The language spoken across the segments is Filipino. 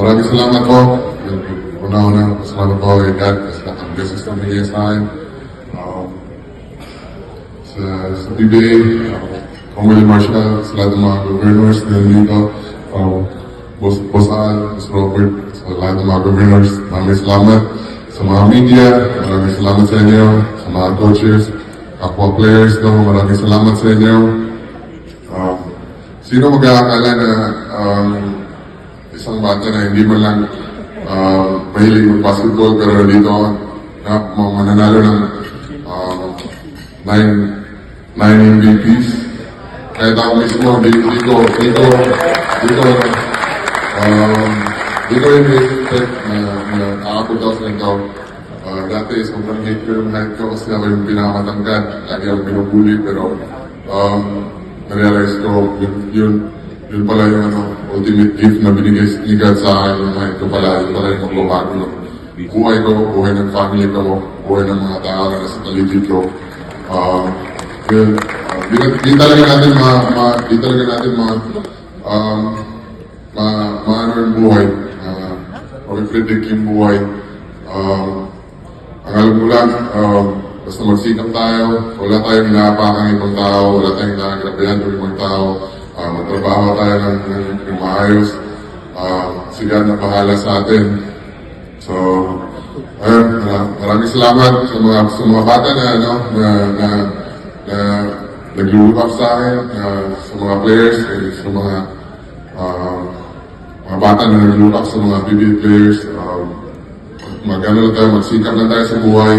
Maraming salamat po. Una-una, salamat po kay God kasi nakang-business na bigay sa akin. Sa PBA, kung Willie Marshall, sa lahat ng mga governors na dito, Boss Al, Boss Robert, sa lahat ng mga governors, maraming salamat. Sa mga media, maraming salamat sa inyo. Sa mga coaches, kapwa players, maraming salamat sa inyo. Sino mag-aakala na isang bata na hindi man lang mahilig mag-basketball pero dito na mananalo ng 9 MVPs. Kahit ako mismo, dito yung expect na aabot ako sa ikaw. Dati, sobrang hate ko yung height ko kasi ako yung pinakamatangkad. Lagi ako binubuli, pero na-realize ko, yun pala yung ultimate gift na binigay ni God sa akin. Yung height ko pala, yun pala yung magbabago ng buhay ko, buhay ng family ko, buhay ng mga tao na sa paligid ko. Di talaga natin maano yung buhay, predict yung buhay. Ang alam ko lang, basta magsikap tayo, wala tayong inaapakan ibang tao, wala tayong inaagarabihan ng ibang tao, magtrabaho tayo ng maayos, sila na bahala sa atin. So, ayun, maraming salamat sa mga bata na nag-look up sa akin, sa mga players, sa mga bata na nag-look up sa mga PBA players. Magsikap lang tayo sa buhay,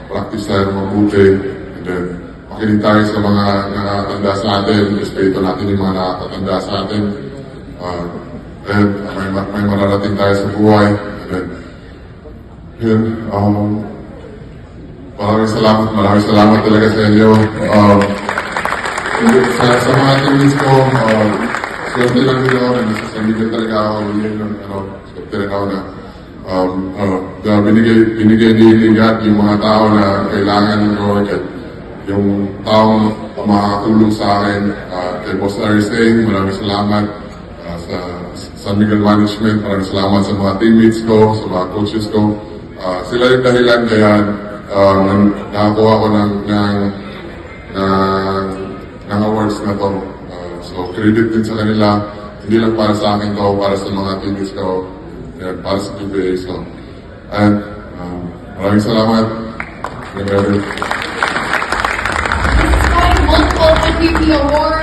practice tayo ng mabuti, and then makinig tayo sa mga nakatanda sa atin, respeto natin yung mga nakatanda sa atin, and may mararating tayo sa buhay, and then yun, maraming salamat talaga sa inyo. Sa mga teammates ko, swerte lang din ako na nasasabihin talaga ako, swerte lang ako na binigay ni God yung mga tao na kailangan ko, yung taong makakatulong sa akin, kay Boss Larry Singh, maraming salamat. Sa San Miguel Management, maraming salamat sa mga teammates ko, sa mga coaches ko. Sila yung dahilan kaya nakakuha ko ng awards na to. So, credit din sa kanila. Hindi lang para sa akin to, para sa mga teammates ko, para sa PBA. So, and maraming salamat. Multiple MVP awards.